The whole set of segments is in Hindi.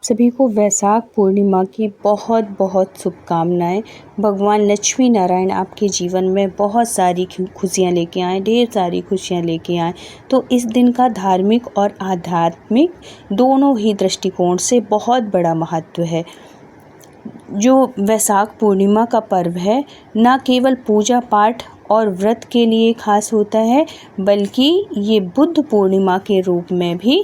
सभी को वैशाख पूर्णिमा की बहुत बहुत शुभकामनाएं। भगवान लक्ष्मी नारायण आपके जीवन में बहुत सारी खुशियां लेके आए, ढेर सारी खुशियां लेके आए। तो इस दिन का धार्मिक और आध्यात्मिक दोनों ही दृष्टिकोण से बहुत बड़ा महत्व है। जो वैशाख पूर्णिमा का पर्व है, न केवल पूजा पाठ और व्रत के लिए खास होता है, बल्कि ये बुद्ध पूर्णिमा के रूप में भी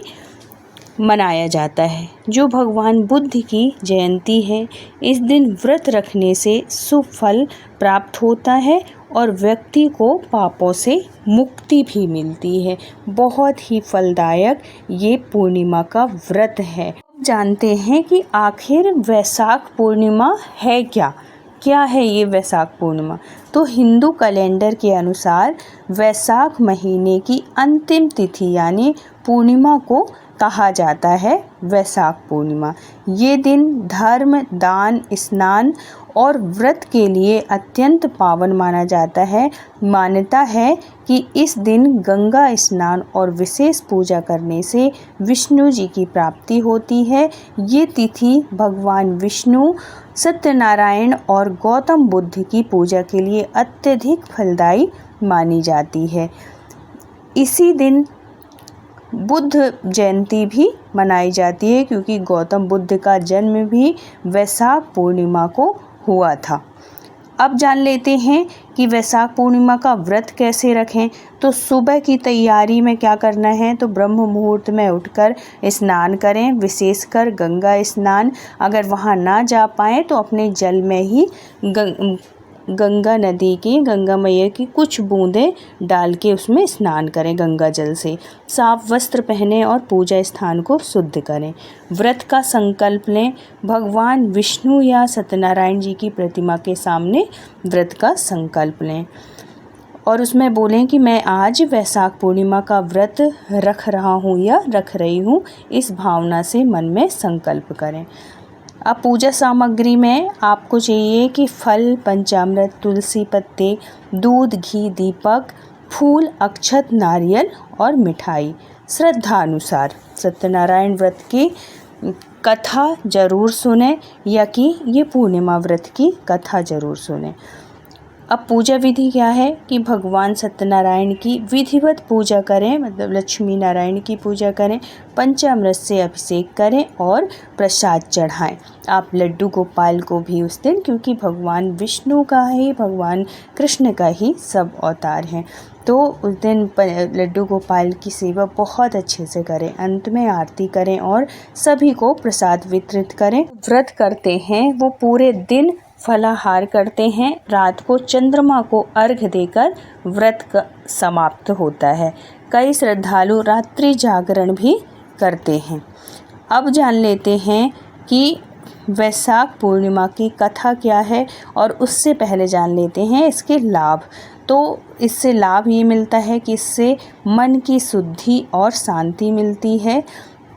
मनाया जाता है, जो भगवान बुद्ध की जयंती है। इस दिन व्रत रखने से शुभ फल प्राप्त होता है और व्यक्ति को पापों से मुक्ति भी मिलती है। बहुत ही फलदायक ये पूर्णिमा का व्रत है। जानते हैं कि आखिर वैशाख पूर्णिमा है क्या है ये वैशाख पूर्णिमा। तो हिंदू कैलेंडर के अनुसार वैशाख महीने की अंतिम तिथि यानी पूर्णिमा को कहा जाता है वैशाख पूर्णिमा। ये दिन धर्म, दान, स्नान और व्रत के लिए अत्यंत पावन माना जाता है। मान्यता है कि इस दिन गंगा स्नान और विशेष पूजा करने से विष्णु जी की प्राप्ति होती है। ये तिथि भगवान विष्णु, सत्यनारायण और गौतम बुद्ध की पूजा के लिए अत्यधिक फलदायी मानी जाती है। इसी दिन बुद्ध जयंती भी मनाई जाती है, क्योंकि गौतम बुद्ध का जन्म भी वैशाख पूर्णिमा को हुआ था। अब जान लेते हैं कि वैशाख पूर्णिमा का व्रत कैसे रखें। तो सुबह की तैयारी में क्या करना है, तो ब्रह्म मुहूर्त में उठकर स्नान करें, विशेषकर गंगा स्नान। अगर वहाँ ना जा पाएँ तो अपने जल में ही गंगा नदी की, गंगा मैया की कुछ बूंदें डाल के उसमें स्नान करें गंगा जल से। साफ वस्त्र पहने और पूजा स्थान को शुद्ध करें। व्रत का संकल्प लें। भगवान विष्णु या सत्यनारायण जी की प्रतिमा के सामने व्रत का संकल्प लें और उसमें बोलें कि मैं आज वैशाख पूर्णिमा का व्रत रख रहा हूँ या रख रही हूँ। इस भावना से मन में संकल्प करें। अब पूजा सामग्री में आपको चाहिए कि फल, पंचामृत, तुलसी पत्ते, दूध, घी, दीपक, फूल, अक्षत, नारियल और मिठाई। श्रद्धा अनुसार सत्यनारायण व्रत की कथा जरूर सुने या कि ये पूर्णिमा व्रत की कथा जरूर सुने। अब पूजा विधि क्या है कि भगवान सत्यनारायण की विधिवत पूजा करें, मतलब लक्ष्मी नारायण की पूजा करें, पंचामृत से अभिषेक करें और प्रसाद चढ़ाएं। आप लड्डू गोपाल को भी उस दिन, क्योंकि भगवान विष्णु का ही, भगवान कृष्ण का ही सब अवतार हैं, तो उस दिन लड्डू गोपाल की सेवा बहुत अच्छे से करें। अंत में आरती करें और सभी को प्रसाद वितरित करें। व्रत करते हैं वो पूरे दिन फलाहार करते हैं। रात को चंद्रमा को अर्घ्य देकर व्रत का समाप्त होता है। कई श्रद्धालु रात्रि जागरण भी करते हैं। अब जान लेते हैं कि वैशाख पूर्णिमा की कथा क्या है और उससे पहले जान लेते हैं इसके लाभ। तो इससे लाभ ये मिलता है कि इससे मन की शुद्धि और शांति मिलती है,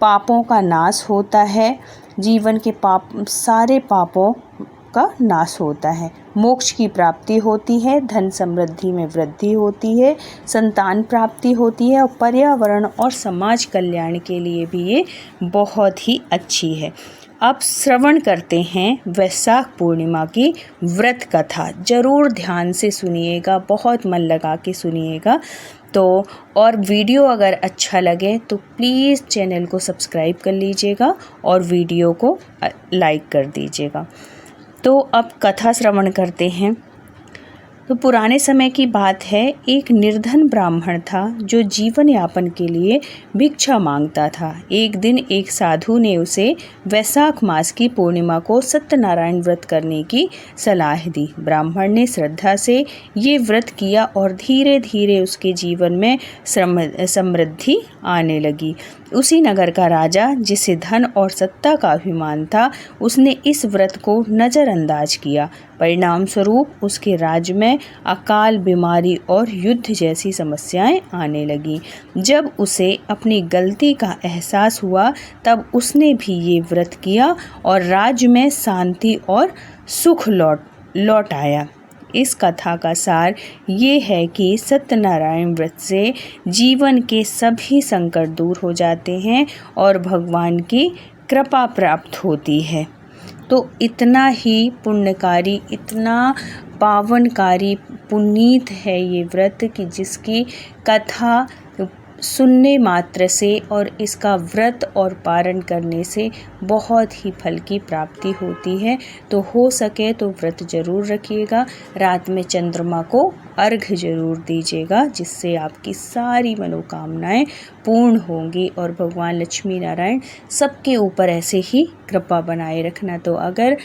पापों का नाश होता है, जीवन के सारे पापों का नाश होता है, मोक्ष की प्राप्ति होती है, धन समृद्धि में वृद्धि होती है, संतान प्राप्ति होती है और पर्यावरण और समाज कल्याण के लिए भी ये बहुत ही अच्छी है। अब श्रवण करते हैं वैशाख पूर्णिमा की व्रत कथा। जरूर ध्यान से सुनिएगा, बहुत मन लगा के सुनिएगा। तो और वीडियो अगर अच्छा लगे तो प्लीज़ चैनल को सब्सक्राइब कर लीजिएगा और वीडियो को लाइक कर दीजिएगा। तो अब कथा श्रवण करते हैं। तो पुराने समय की बात है, एक निर्धन ब्राह्मण था जो जीवन यापन के लिए भिक्षा मांगता था। एक दिन एक साधु ने उसे वैशाख मास की पूर्णिमा को सत्यनारायण व्रत करने की सलाह दी। ब्राह्मण ने श्रद्धा से ये व्रत किया और धीरे धीरे उसके जीवन में समृद्धि आने लगी। उसी नगर का राजा, जिसे धन और सत्ता का अभिमान था, उसने इस व्रत को नज़रअंदाज किया। परिणाम स्वरूप उसके राज्य में अकाल, बीमारी और युद्ध जैसी समस्याएं आने लगी। जब उसे अपनी गलती का एहसास हुआ, तब उसने भी ये व्रत किया और राज्य में शांति और सुख लौट आया। इस कथा का सार ये है कि सत्यनारायण व्रत से जीवन के सभी संकट दूर हो जाते हैं और भगवान की कृपा प्राप्त होती है। तो इतना ही पुण्यकारी, इतना पावनकारी, पुनीत है ये व्रत कि जिसकी कथा सुनने मात्र से और इसका व्रत और पारण करने से बहुत ही फल की प्राप्ति होती है। तो हो सके तो व्रत ज़रूर रखिएगा, रात में चंद्रमा को अर्घ्य ज़रूर दीजिएगा, जिससे आपकी सारी मनोकामनाएं पूर्ण होंगी और भगवान लक्ष्मी नारायण सबके ऊपर ऐसे ही कृपा बनाए रखना। तो अगर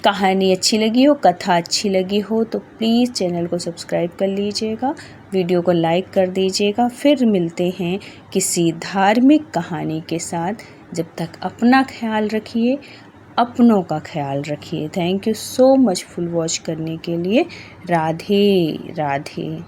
कहानी अच्छी लगी हो, कथा अच्छी लगी हो तो प्लीज़ चैनल को सब्सक्राइब कर लीजिएगा, वीडियो को लाइक कर दीजिएगा। फिर मिलते हैं किसी धार्मिक कहानी के साथ। जब तक अपना ख्याल रखिए, अपनों का ख्याल रखिए। Thank you so much full watch करने के लिए। राधे राधे।